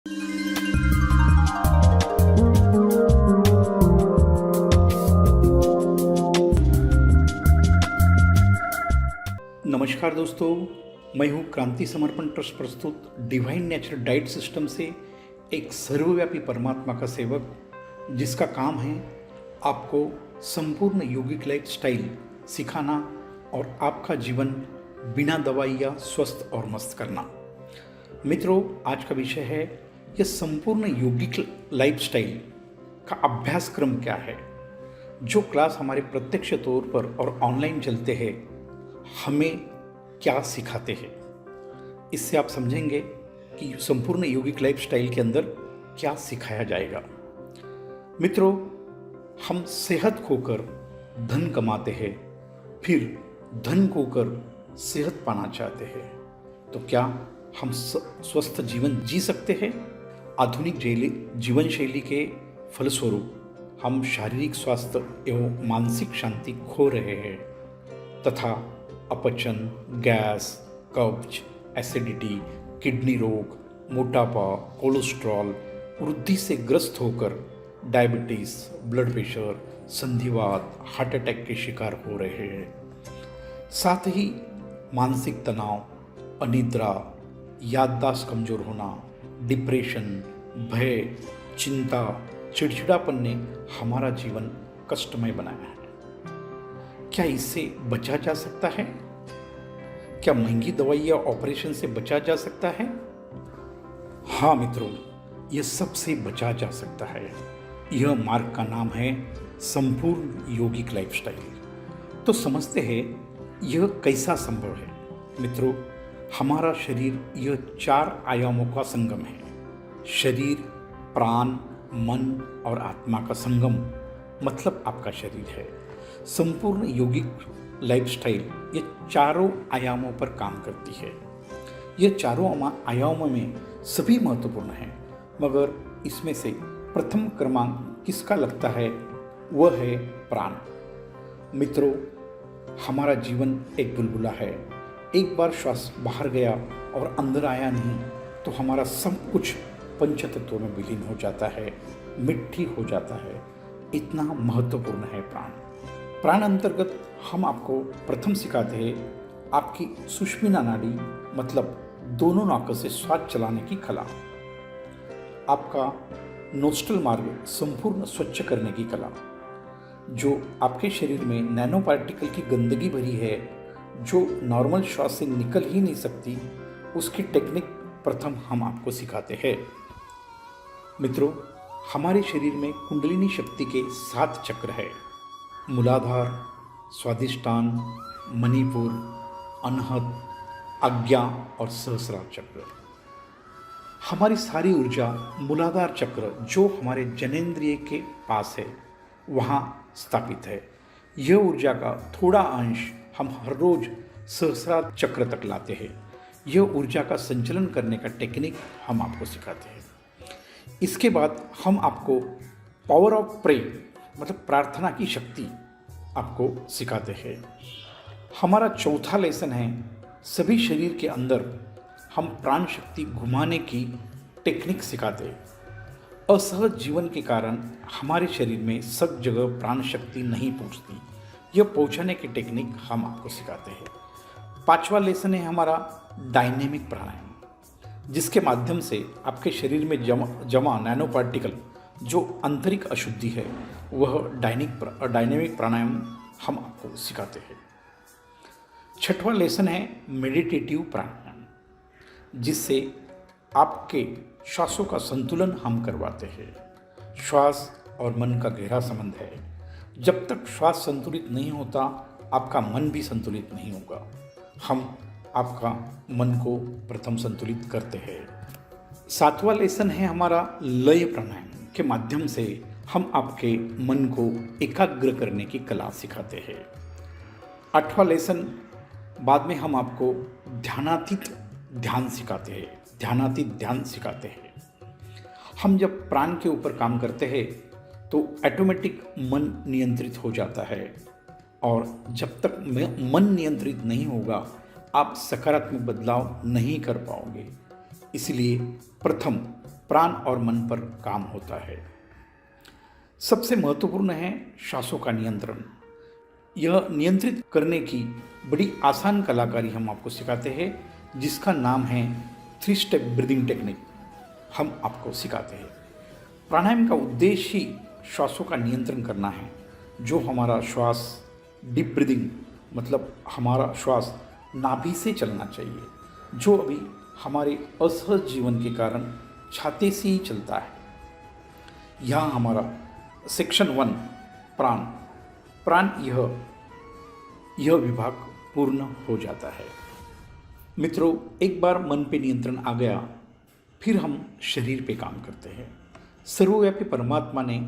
नमस्कार दोस्तों, मैं हूँ क्रांति समर्पण ट्रस्ट प्रस्तुत डिवाइन नेचर डाइट सिस्टम से एक सर्वव्यापी परमात्मा का सेवक, जिसका काम है आपको संपूर्ण योगिक लाइफ स्टाइल सिखाना और आपका जीवन बिना दवाई या स्वस्थ और मस्त करना। मित्रों, आज का विषय है यह संपूर्ण योगिक लाइफ स्टाइल का अभ्यासक्रम क्या है। जो क्लास हमारे प्रत्यक्ष तौर पर और ऑनलाइन चलते हैं, हमें क्या सिखाते हैं, इससे आप समझेंगे कि संपूर्ण योगिक लाइफ स्टाइल के अंदर क्या सिखाया जाएगा। मित्रों, हम सेहत खोकर धन कमाते हैं, फिर धन खोकर सेहत पाना चाहते हैं, तो क्या हम स्वस्थ जीवन जी सकते हैं? आधुनिक जीवन शैली के फलस्वरूप हम शारीरिक स्वास्थ्य एवं मानसिक शांति खो रहे हैं तथा अपचन, गैस, कब्ज, एसिडिटी, किडनी रोग, मोटापा, कोलेस्ट्रॉल, वृद्धि से ग्रस्त होकर डायबिटीज, ब्लड प्रेशर, संधिवात, हार्ट अटैक के शिकार हो रहे हैं। साथ ही मानसिक तनाव, अनिद्रा, याददाश्त कमजोर होना, डिप्रेशन, भय, चिंता, चिड़चिड़ापन ने हमारा जीवन कष्टमय बनाया है। क्या इससे बचा जा सकता है? क्या महंगी दवाई या ऑपरेशन से बचा जा सकता है? हाँ मित्रों, यह सबसे बचा जा सकता है। यह मार्ग का नाम है संपूर्ण योगिक लाइफस्टाइल। तो समझते हैं यह कैसा संभव है। मित्रों, हमारा शरीर यह 4 आयामों का संगम है। शरीर, प्राण, मन और आत्मा का संगम मतलब आपका शरीर है। संपूर्ण योगिक लाइफस्टाइल ये चारों आयामों पर काम करती है। ये चारों आयामों में सभी महत्वपूर्ण हैं, मगर इसमें से प्रथम क्रमांक किसका लगता है, वह है प्राण। मित्रों, हमारा जीवन एक बुलबुला है। एक बार श्वास बाहर गया और अंदर आया नहीं तो हमारा सब कुछ पंचतत्वों में विलीन हो जाता है, मिट्टी हो जाता है। इतना महत्वपूर्ण है प्राण। प्राण अंतर्गत हम आपको प्रथम सिखाते हैं आपकी सुषुम्ना नाड़ी मतलब दोनों नाकों से श्वास चलाने की कला, आपका नोस्ट्रल मार्ग संपूर्ण स्वच्छ करने की कला, जो आपके शरीर में नैनो पार्टिकल की गंदगी भरी है जो नॉर्मल श्वास से निकल ही नहीं सकती, उसकी टेक्निक प्रथम हम आपको सिखाते हैं। मित्रों, हमारे शरीर में कुंडलिनी शक्ति के 7 चक्र है। मूलाधार, स्वादिष्टान, मणिपुर, अनहद, आज्ञा और सहस्रार चक्र। हमारी सारी ऊर्जा मूलाधार चक्र जो हमारे जनेंद्रिय के पास है वहाँ स्थापित है। यह ऊर्जा का थोड़ा अंश हम हर रोज सहस्रार चक्र तक लाते हैं। यह ऊर्जा का संचलन करने का टेक्निक हम आपको सिखाते हैं। इसके बाद हम आपको पावर ऑफ प्रे मतलब प्रार्थना की शक्ति आपको सिखाते हैं। हमारा चौथा लेसन है सभी शरीर के अंदर हम प्राण शक्ति घुमाने की टेक्निक सिखाते हैं। असहज जीवन के कारण हमारे शरीर में सब जगह प्राण शक्ति नहीं पहुंचती, यह पहुंचाने की टेक्निक हम आपको सिखाते हैं। 5वां लेसन है हमारा डायनेमिक प्राणायाम, जिसके माध्यम से आपके शरीर में जमा नैनो पार्टिकल जो आंतरिक अशुद्धि है वह डायनेमिक प्राणायाम हम आपको सिखाते हैं। 6वां लेसन है मेडिटेटिव प्राणायाम, जिससे आपके श्वासों का संतुलन हम करवाते हैं। श्वास और मन का गहरा संबंध है। जब तक श्वास संतुलित नहीं होता आपका मन भी संतुलित नहीं होगा। हम आपका मन को प्रथम संतुलित करते हैं। 7वां लेसन है हमारा लय प्राणायाम के माध्यम से हम आपके मन को एकाग्र करने की कला सिखाते हैं। 8वां लेसन बाद में हम आपको ध्यानातीत ध्यान सिखाते हैं। हम जब प्राण के ऊपर काम करते हैं तो ऑटोमेटिक मन नियंत्रित हो जाता है, और जब तक मन नियंत्रित नहीं होगा आप सकारात्मक बदलाव नहीं कर पाओगे। इसलिए प्रथम प्राण और मन पर काम होता है। सबसे महत्वपूर्ण है श्वासों का नियंत्रण। यह नियंत्रित करने की बड़ी आसान कलाकारी हम आपको सिखाते हैं, जिसका नाम है 3 स्टेप ब्रीदिंग टेक्निक। हम आपको सिखाते हैं। प्राणायाम का उद्देश्य ही श्वासों का नियंत्रण करना है। जो हमारा श्वास डीप ब्रीदिंग मतलब हमारा श्वास नाभि से चलना चाहिए, जो अभी हमारे असहज जीवन के कारण छाती से ही चलता है। यहाँ हमारा सेक्शन 1 प्राण यह विभाग पूर्ण हो जाता है। मित्रों, एक बार मन पे नियंत्रण आ गया, फिर हम शरीर पे काम करते हैं। सर्वव्यापी परमात्मा ने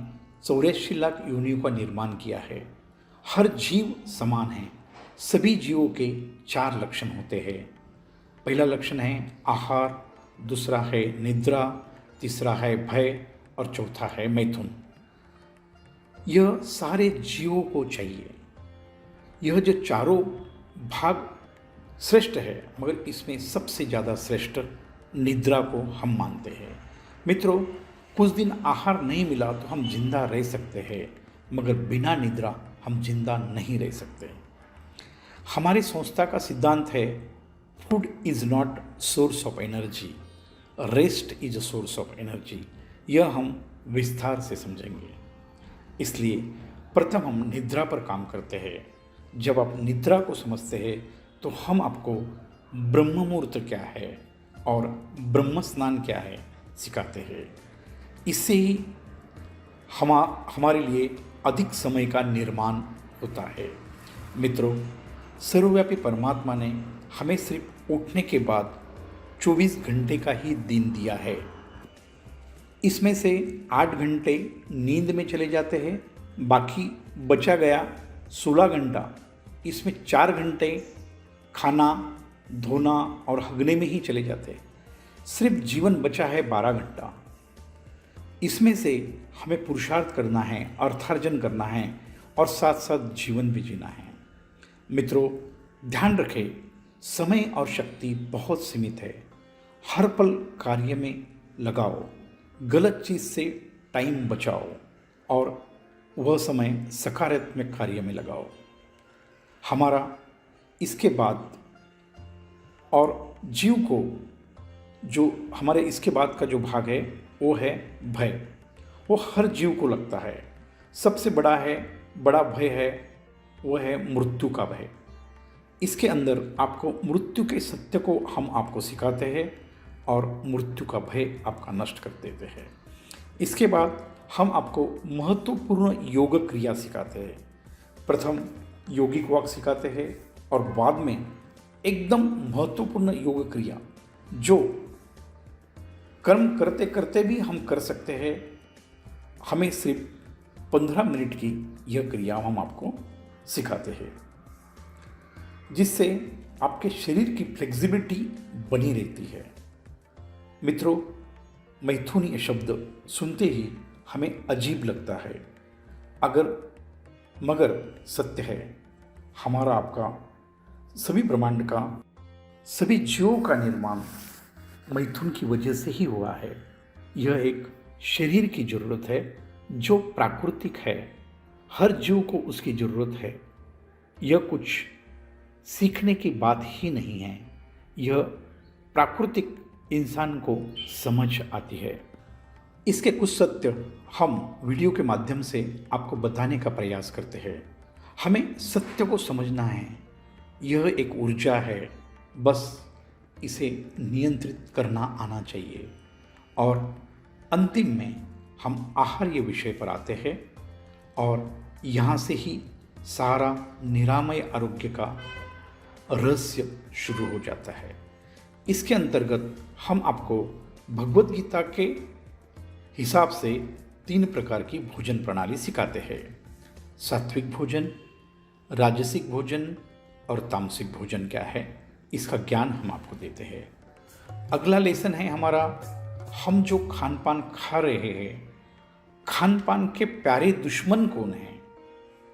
84 लाख योनियों का निर्माण किया है। हर जीव समान है। सभी जीवों के 4 लक्षण होते हैं। पहला लक्षण है आहार, दूसरा है निद्रा, तीसरा है भय और चौथा है मैथुन। यह सारे जीवों को चाहिए। यह जो चारों भाग श्रेष्ठ है, मगर इसमें सबसे ज़्यादा श्रेष्ठ निद्रा को हम मानते हैं। मित्रों, कुछ दिन आहार नहीं मिला तो हम जिंदा रह सकते हैं, मगर बिना निद्रा हम जिंदा नहीं रह सकते। हमारी संस्था का सिद्धांत है food is not source of energy, rest is a source of energy. यह हम विस्तार से समझेंगे। इसलिए प्रथम हम निद्रा पर काम करते हैं। जब आप निद्रा को समझते हैं तो हम आपको ब्रह्म मुहूर्त क्या है और ब्रह्म स्नान क्या है सिखाते हैं। इससे ही हमारे लिए अधिक समय का निर्माण होता है। मित्रों, सर्वव्यापी परमात्मा ने हमें सिर्फ उठने के बाद 24 घंटे का ही दिन दिया है। इसमें से 8 घंटे नींद में चले जाते हैं, बाकी बचा गया 16 घंटा, इसमें 4 घंटे खाना, धोना और हगने में ही चले जाते हैं। सिर्फ जीवन बचा है 12 घंटा। इसमें से हमें पुरुषार्थ करना है, अर्थार्जन करना है और साथ साथ जीवन भी जीना है। मित्रों, ध्यान रखें, समय और शक्ति बहुत सीमित है। हर पल कार्य में लगाओ, गलत चीज़ से टाइम बचाओ और वह समय सकारात्मक कार्य में लगाओ। हमारा इसके बाद और जीव को जो हमारे इसके बाद का जो भाग है वो है भय। वो हर जीव को लगता है। सबसे बड़ा भय है वो है मृत्यु का भय। इसके अंदर आपको मृत्यु के सत्य को हम आपको सिखाते हैं और मृत्यु का भय आपका नष्ट कर देते हैं। इसके बाद हम आपको महत्वपूर्ण योग क्रिया सिखाते हैं। प्रथम योगिक वॉक सिखाते हैं और बाद में एकदम महत्वपूर्ण योग क्रिया जो कर्म करते करते भी हम कर सकते हैं। हमें सिर्फ 15 मिनट की यह क्रिया हम आपको सिखाते हैं, जिससे आपके शरीर की फ्लेक्सिबिलिटी बनी रहती है। मित्रों, मैथुन शब्द सुनते ही हमें अजीब लगता है, मगर सत्य है। हमारा आपका सभी ब्रह्मांड का सभी जीवों का निर्माण मैथुन की वजह से ही हुआ है। यह एक शरीर की ज़रूरत है जो प्राकृतिक है। हर जीव को उसकी ज़रूरत है। यह कुछ सीखने की बात ही नहीं है। यह प्राकृतिक इंसान को समझ आती है। इसके कुछ सत्य हम वीडियो के माध्यम से आपको बताने का प्रयास करते हैं। हमें सत्य को समझना है। यह एक ऊर्जा है, बस इसे नियंत्रित करना आना चाहिए। और अंतिम में हम आहार्य विषय पर आते हैं और यहाँ से ही सारा निरामय आरोग्य का रहस्य शुरू हो जाता है। इसके अंतर्गत हम आपको भगवत गीता के हिसाब से 3 प्रकार की भोजन प्रणाली सिखाते हैं। सात्विक भोजन, राजसिक भोजन और तामसिक भोजन क्या है, इसका ज्ञान हम आपको देते हैं। अगला लेसन है हमारा, हम जो खान पान खा रहे हैं, खान पान के प्यारे दुश्मन कौन हैं,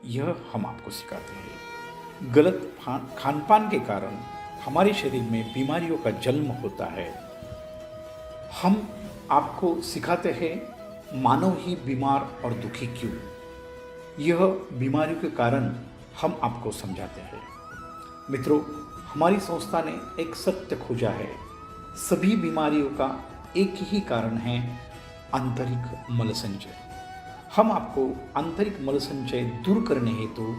यह हम आपको सिखाते हैं। गलत खान पान के कारण हमारे शरीर में बीमारियों का जन्म होता है। हम आपको सिखाते हैं मानव ही बीमार और दुखी क्यों। यह बीमारियों के कारण हम आपको समझाते हैं। मित्रों, हमारी संस्था ने एक सत्य खोजा है, सभी बीमारियों का एक ही कारण है, आंतरिक मल संचय। हम आपको आंतरिक मल संचय दूर करने हेतु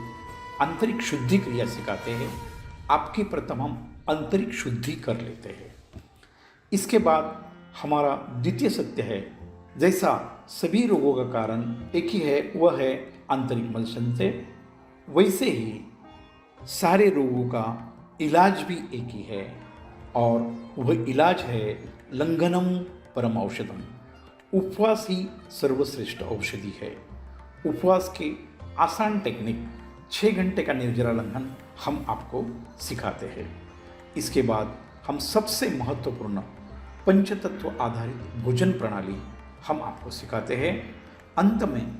आंतरिक शुद्धि क्रिया सिखाते हैं। आपकी प्रथम हम आंतरिक शुद्धि कर लेते हैं। इसके बाद हमारा द्वितीय सत्य है, जैसा सभी रोगों का कारण एक ही है, वह है आंतरिक मल संचय, वैसे ही सारे रोगों का इलाज भी एक ही है, और वह इलाज है लंघनम परम औषधम। उपवास ही सर्वश्रेष्ठ औषधि है। उपवास के आसान टेक्निक 6 घंटे का निर्जरा लंघन हम आपको सिखाते हैं। इसके बाद हम सबसे महत्वपूर्ण पंचतत्व आधारित भोजन प्रणाली हम आपको सिखाते हैं। अंत में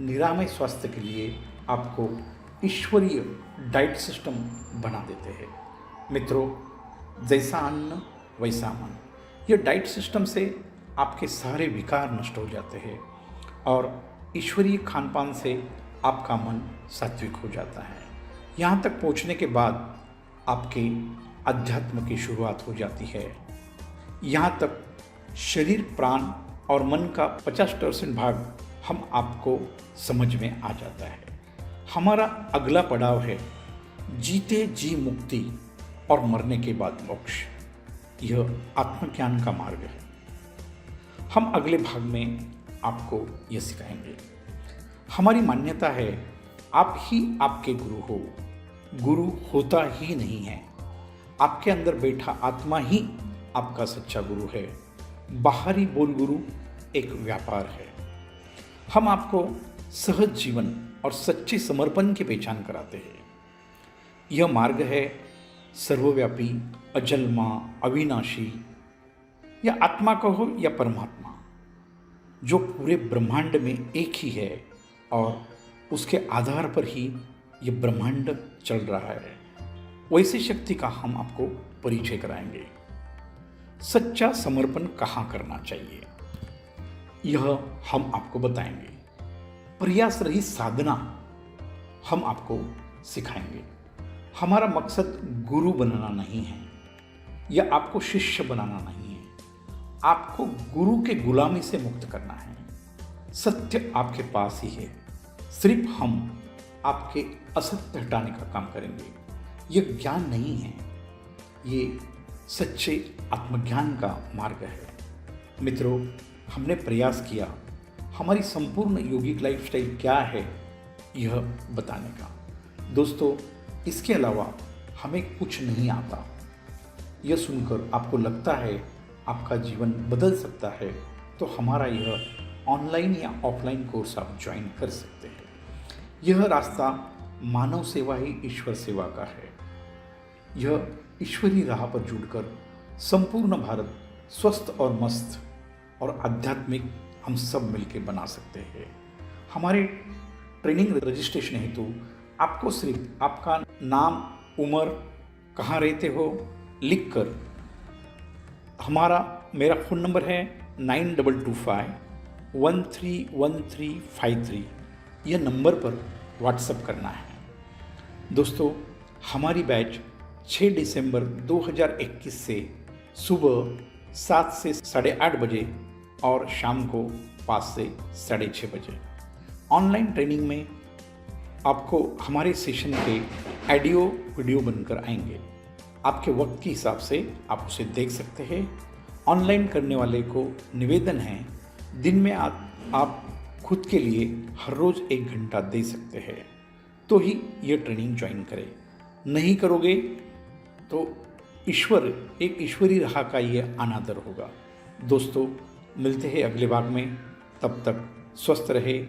निरामय स्वास्थ्य के लिए आपको ईश्वरीय डाइट सिस्टम बना देते हैं। मित्रों, जैसा अन्न वैसा मन, यह डाइट सिस्टम से आपके सारे विकार नष्ट हो जाते हैं और ईश्वरीय खान पान से आपका मन सात्विक हो जाता है। यहाँ तक पहुँचने के बाद आपके अध्यात्म की शुरुआत हो जाती है। यहाँ तक शरीर, प्राण और मन का 50% भाग हम आपको समझ में आ जाता है। हमारा अगला पड़ाव है जीते जी मुक्ति और मरने के बाद मोक्ष। यह आत्मज्ञान का मार्ग है। हम अगले भाग में आपको यह सिखाएंगे। हमारी मान्यता है आप ही आपके गुरु हो, गुरु होता ही नहीं है। आपके अंदर बैठा आत्मा ही आपका सच्चा गुरु है। बाहरी बोल गुरु एक व्यापार है। हम आपको सहज जीवन और सच्चे समर्पण की पहचान कराते हैं। यह मार्ग है सर्वव्यापी, अजन्मा, अविनाशी, या आत्मा कहो या परमात्मा, जो पूरे ब्रह्मांड में एक ही है और उसके आधार पर ही ये ब्रह्मांड चल रहा है। वैसी शक्ति का हम आपको परिचय कराएंगे। सच्चा समर्पण कहाँ करना चाहिए, यह हम आपको बताएंगे। प्रयास रहित साधना हम आपको सिखाएंगे। हमारा मकसद गुरु बनना नहीं है या आपको शिष्य बनाना नहीं है, आपको गुरु के गुलामी से मुक्त करना है। सत्य आपके पास ही है, सिर्फ हम आपके असत्य हटाने का काम करेंगे। यह ज्ञान नहीं है, ये सच्चे आत्मज्ञान का मार्ग है। मित्रों, हमने प्रयास किया हमारी संपूर्ण योगिक लाइफस्टाइल क्या है यह बताने का। दोस्तों, इसके अलावा हमें कुछ नहीं आता। यह सुनकर आपको लगता है आपका जीवन बदल सकता है, तो हमारा यह ऑनलाइन या ऑफलाइन कोर्स आप ज्वाइन कर सकते हैं। यह रास्ता मानव सेवा ही ईश्वर सेवा का है। यह ईश्वरी राह पर जुड़कर संपूर्ण भारत स्वस्थ और मस्त और आध्यात्मिक हम सब मिलकर बना सकते हैं। हमारे ट्रेनिंग रजिस्ट्रेशन हेतु आपको सिर्फ आपका नाम, उम्र, कहाँ रहते हो लिखकर मेरा फ़ोन नंबर है 9225131353, यह नंबर पर व्हाट्सएप करना है। दोस्तों, हमारी बैच 6 दिसंबर 2021 से सुबह 7 से 8:30 बजे और शाम को 5 से 6:30 बजे। ऑनलाइन ट्रेनिंग में आपको हमारे सेशन के ऑडियो वीडियो बनकर आएंगे। आपके वक्त के हिसाब से आप उसे देख सकते हैं। ऑनलाइन करने वाले को निवेदन है, दिन में आप खुद के लिए हर रोज़ 1 घंटा दे सकते हैं, तो ही ये ट्रेनिंग ज्वाइन करें। नहीं करोगे तो एक ईश्वरी राह का ये अनादर होगा। दोस्तों, मिलते हैं अगले भाग में। तब तक स्वस्थ रहे,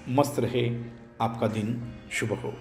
मस्त रहे, आपका दिन शुभ हो।